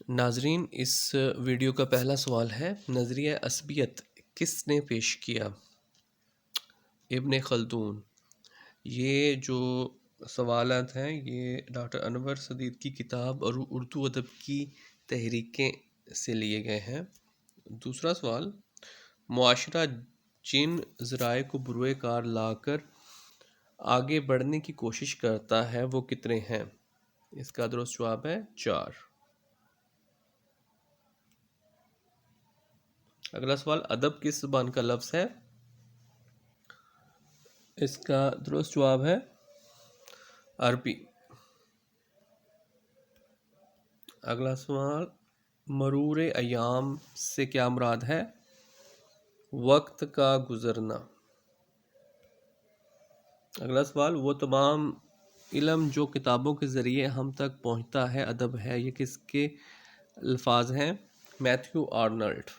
ناظرین، اس ویڈیو کا پہلا سوال ہے: نظریہ عصبیت کس نے پیش کیا؟ ابن خلدون۔ یہ جو سوالات ہیں یہ ڈاکٹر انور صدیق کی کتاب اور اردو ادب کی تحریکیں سے لیے گئے ہیں۔ دوسرا سوال: معاشرہ جن ذرائع کو بروئے کار لا کر آگے بڑھنے کی کوشش کرتا ہے وہ کتنے ہیں؟ اس کا درست جواب ہے 4۔ اگلا سوال: ادب کس زبان کا لفظ ہے؟ اس کا درست جواب ہے عربی۔ اگلا سوال: مرور ایام سے کیا مراد ہے؟ وقت کا گزرنا۔ اگلا سوال: وہ تمام علم جو کتابوں کے ذریعے ہم تک پہنچتا ہے ادب ہے، یہ کس کے الفاظ ہیں؟ Matthew Arnold.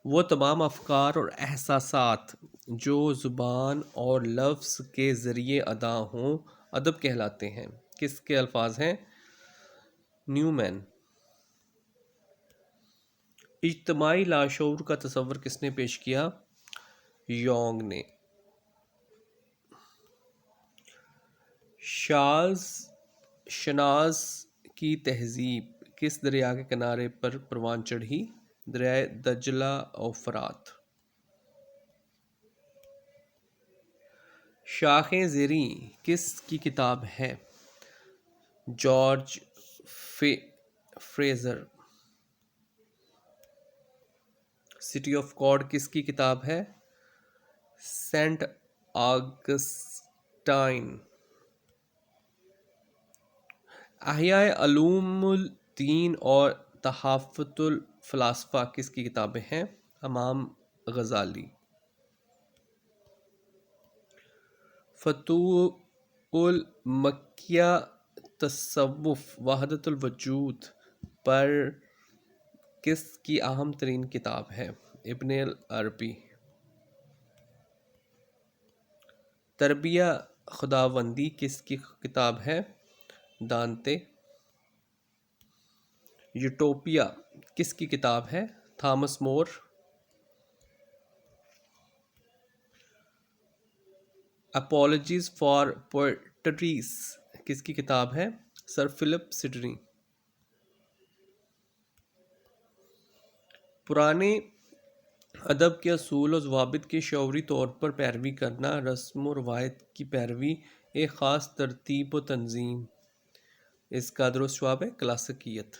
وہ تمام افکار اور احساسات جو زبان اور لفظ کے ذریعے ادا ہوں ادب کہلاتے ہیں، کس کے الفاظ ہیں؟ نیومین۔ اجتماعی لاشعور کا تصور کس نے پیش کیا؟ یونگ نے۔ شناز کی تہذیب کس دریا کے کنارے پر پروان چڑھی؟ دریائے دجلہ و فرات۔ شاخیں زریں کس کی کتاب ہے؟ George Frazer. City of God کس کی کتاب ہے؟ Saint Augustine. احیاء علوم الدین اور تحفۃ الفلاسفہ کس کی کتابیں ہیں؟ امام غزالی۔ فتوح المکیہ تصوف وحدت الوجود پر کس کی اہم ترین کتاب ہے؟ ابن العربی۔ تربیہ خداوندی کس کی کتاب ہے؟ دانتے۔ یوٹوپیا کس کی کتاب ہے؟ Thomas More. Apologies for poetries کس کی کتاب ہے؟ Sir Philip Sidney. پرانے ادب کے اصول و ضوابط کی شعوری طور پر پیروی کرنا، رسم و روایت کی پیروی، ایک خاص ترتیب و تنظیم۔ اس کا درست جواب ہے کلاسیکیت۔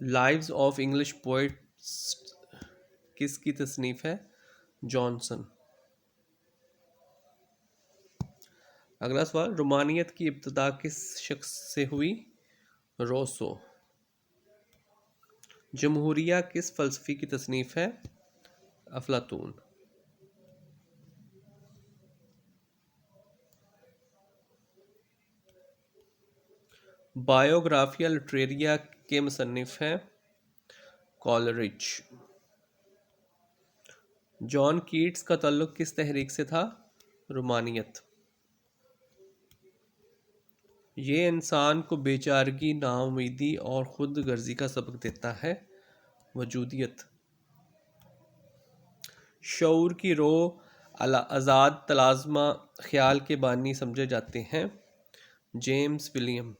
لائیوز آف انگلش پوئٹس کس کی تصنیف ہے؟ جانسن۔ اگلا سوال: رومانیت کی ابتدا کس شخص سے ہوئی؟ روسو۔ جمہوریہ کس فلسفی کی تصنیف ہے؟ افلاطون۔ بائیوگرافیا لٹریریا کے مصنف ہیں؟ کالرج۔ جان کیٹس کا تعلق کس تحریک سے تھا؟ رومانیت۔ یہ انسان کو بے چارگی، ناامیدی اور خود غرضی کا سبق دیتا ہے؟ وجودیت۔ شعور کی روح آزاد تلازمہ خیال کے بانی سمجھے جاتے ہیں؟ James William.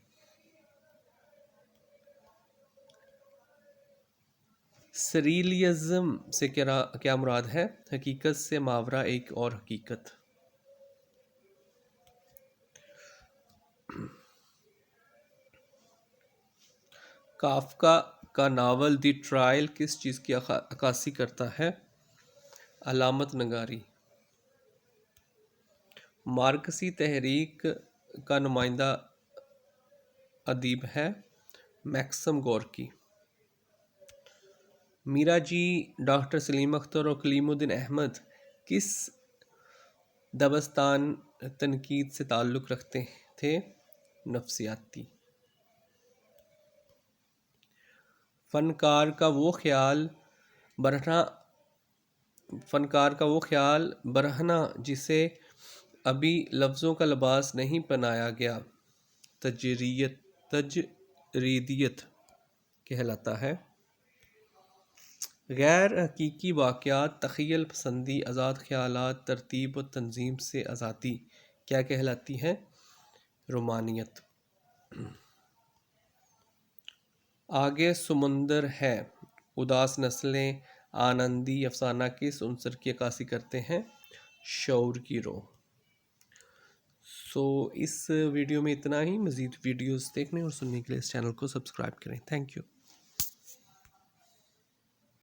سریلیزم سے کیا مراد ہے؟ حقیقت سے ماورا ایک اور حقیقت۔ کافکا کا ناول دی ٹرائل کس چیز کی عکاسی کرتا ہے؟ علامت نگاری۔ مارکسی تحریک کا نمائندہ ادیب ہے؟ Maxim Gorky. میرا جی ڈاکٹر سلیم اختر اور کلیم الدین احمد کس دبستان تنقید سے تعلق رکھتے تھے؟ نفسیاتی۔ فنکار کا وہ خیال برہنہ جسے ابھی لفظوں کا لباس نہیں پہنایا گیا، تجریدیت کہلاتا ہے۔ غیر حقیقی واقعات، تخیل پسندی، آزاد خیالات، ترتیب و تنظیم سے آزادی کیا کہلاتی ہے؟ رومانیت۔ آگے سمندر ہے، اداس نسلیں، آنندی افسانہ کس عنصر کی عکاسی کرتے ہیں؟ شعور کی روح۔ اس ویڈیو میں اتنا ہی۔ مزید ویڈیوز دیکھنے اور سننے کے لیے اس چینل کو سبسکرائب کریں۔ Thank you.